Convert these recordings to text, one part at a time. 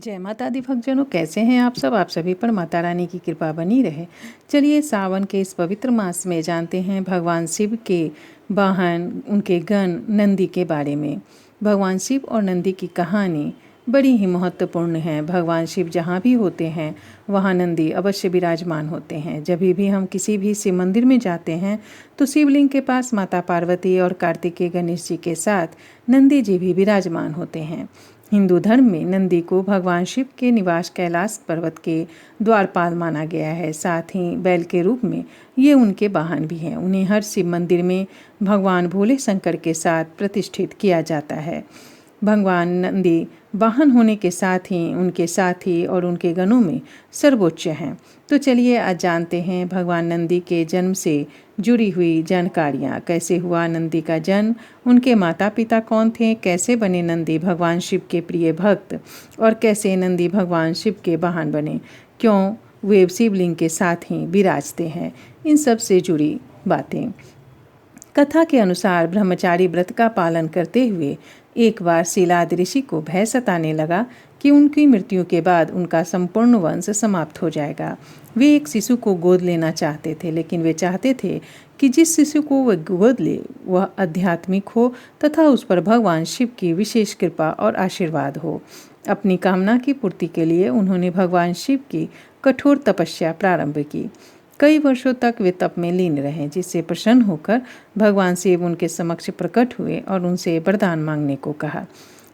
जय माता दी भक्तजनों, कैसे हैं आप सब। आप सभी पर माता रानी की कृपा बनी रहे। चलिए सावन के इस पवित्र मास में जानते हैं भगवान शिव के वाहन, उनके गण नंदी के बारे में। भगवान शिव और नंदी की कहानी बड़ी ही महत्वपूर्ण है। भगवान शिव जहाँ भी होते हैं वहाँ नंदी अवश्य विराजमान होते हैं। जब भी हम किसी भी शिव मंदिर में जाते हैं तो शिवलिंग के पास माता पार्वती और कार्तिकेय गणेश जी के साथ नंदी जी भी विराजमान होते हैं। हिंदू धर्म में नंदी को भगवान शिव के निवास कैलाश पर्वत के द्वारपाल माना गया है। साथ ही बैल के रूप में ये उनके वाहन भी हैं। उन्हें हर शिव मंदिर में भगवान भोले शंकर के साथ प्रतिष्ठित किया जाता है। भगवान नंदी वाहन होने के साथ ही उनके साथी और उनके गणों में सर्वोच्च हैं। तो चलिए आज जानते हैं भगवान नंदी के जन्म से जुड़ी हुई जानकारियाँ। कैसे हुआ नंदी का जन्म, उनके माता पिता कौन थे, कैसे बने नंदी भगवान शिव के प्रिय भक्त, और कैसे नंदी भगवान शिव के वाहन बने, क्यों वे शिवलिंग के साथ ही विराजते हैं, इन सब से जुड़ी बातें। कथा के अनुसार ब्रह्मचारी व्रत का पालन करते हुए एक बार शिलाद ऋषि को भय सताने लगा कि उनकी मृत्यु के बाद उनका संपूर्ण वंश समाप्त हो जाएगा। वे एक शिशु को गोद लेना चाहते थे, लेकिन वे चाहते थे कि जिस शिशु को वह गोद ले वह आध्यात्मिक हो तथा उस पर भगवान शिव की विशेष कृपा और आशीर्वाद हो। अपनी कामना की पूर्ति के लिए उन्होंने भगवान शिव की कठोर तपस्या प्रारंभ की। कई वर्षों तक वे तप में लीन रहे, जिससे प्रसन्न होकर भगवान शिव उनके समक्ष प्रकट हुए और उनसे वरदान मांगने को कहा।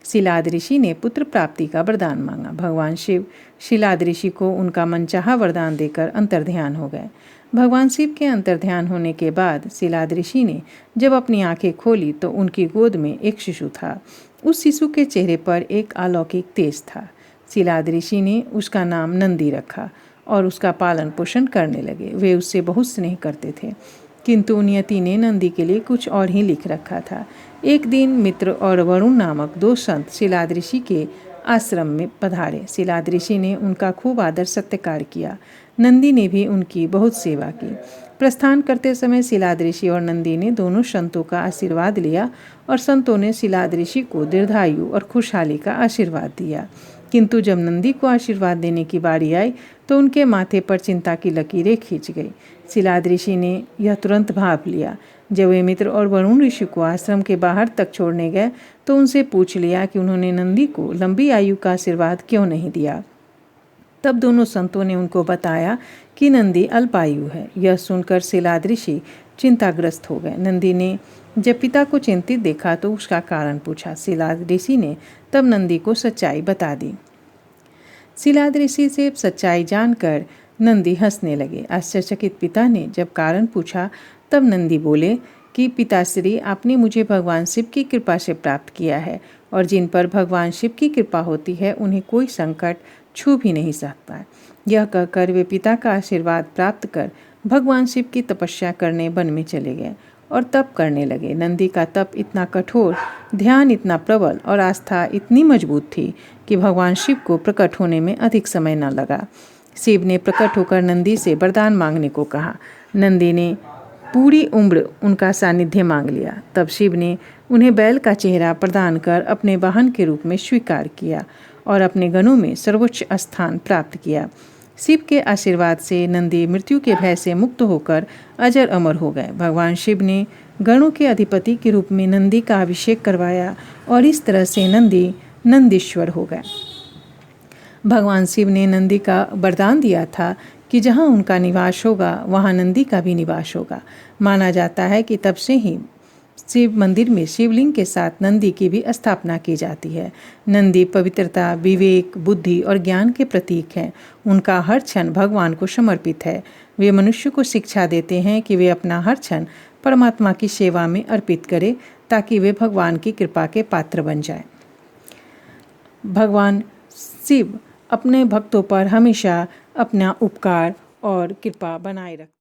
शिलाद ऋषि ने पुत्र प्राप्ति का वरदान मांगा। भगवान शिव शिलाद ऋषि को उनका मनचाहा वरदान देकर अंतर्ध्यान हो गए। भगवान शिव के अंतर्ध्यान होने के बाद शिलाद ऋषि ने जब अपनी आंखें खोली तो उनकी गोद में एक शिशु था। उस शिशु के चेहरे पर एक अलौकिक तेज था। शिलाद ऋषि ने उसका नाम नंदी रखा और उसका पालन पोषण करने लगे। वे उससे बहुत स्नेह करते थे, किंतु नियति ने नंदी के लिए कुछ और ही लिख रखा था। एक दिन मित्र और वरुण नामक दो संत शिलाद ऋषि के आश्रम में पधारे। शिलाद ऋषि ने उनका खूब आदर सत्कार किया। नंदी ने भी उनकी बहुत सेवा की। प्रस्थान करते समय शिलाद ऋषि और नंदी ने दोनों संतों का आशीर्वाद लिया और संतों ने शिलाद ऋषि को दीर्घायु और खुशहाली का आशीर्वाद दिया। किंतु जब नंदी को आशीर्वाद देने की बारी आई तो उनके माथे पर चिंता की लकीरें खींच गई। शिलाद ऋषि ने यह तुरंत भाप लिया। जब वे मित्र और वरुण ऋषि को आश्रम के बाहर तक छोड़ने गए तो उनसे पूछ लिया कि उन्होंने नंदी को लंबी आयु का आशीर्वाद क्यों नहीं दिया। तब दोनों संतों ने उनको बताया कि नंदी अल्पायु है। यह सुनकर शिलाद ऋषि चिंताग्रस्त हो गए। नंदी ने जब पिता को चिंतित देखा तो उसका कारण पूछा। शिलाद ऋषि ने तब नंदी को सच्चाई बता दी। शिलाद ऋषि से सच्चाई जानकर नंदी हंसने लगे। आश्चर्यचकित पिता ने जब कारण पूछा तब नंदी बोले कि पिताश्री, आपने मुझे भगवान शिव की कृपा से प्राप्त किया है और जिन पर भगवान शिव की कृपा होती है उन्हें कोई संकट छू भी नहीं सकता। यह कहकर वे पिता का आशीर्वाद प्राप्त कर भगवान शिव की तपस्या करने वन में चले गए और तप करने लगे। नंदी का तप इतना कठोर, ध्यान इतना प्रबल और आस्था इतनी मजबूत थी कि भगवान शिव को प्रकट होने में अधिक समय न लगा। शिव ने प्रकट होकर नंदी से वरदान मांगने को कहा। नंदी ने पूरी उम्र उनका सानिध्य मांग लिया। तब शिव ने उन्हें बैल का चेहरा प्रदान कर अपने वाहन के रूप में स्वीकार किया और अपने गणों में सर्वोच्च स्थान प्राप्त किया। शिव के आशीर्वाद से नंदी मृत्यु के भय से मुक्त होकर अजर अमर हो गए। भगवान शिव ने गणों के अधिपति के रूप में नंदी का अभिषेक करवाया और इस तरह से नंदी नंदीश्वर हो गए। भगवान शिव ने नंदी का वरदान दिया था कि जहाँ उनका निवास होगा वहाँ नंदी का भी निवास होगा। माना जाता है कि तब से ही शिव मंदिर में शिवलिंग के साथ नंदी की भी स्थापना की जाती है। नंदी पवित्रता, विवेक, बुद्धि और ज्ञान के प्रतीक हैं। उनका हर क्षण भगवान को समर्पित है। वे मनुष्य को शिक्षा देते हैं कि वे अपना हर क्षण परमात्मा की सेवा में अर्पित करें ताकि वे भगवान की कृपा के पात्र बन जाएं। भगवान शिव अपने भक्तों पर हमेशा अपना उपकार और कृपा बनाए रखते हैं।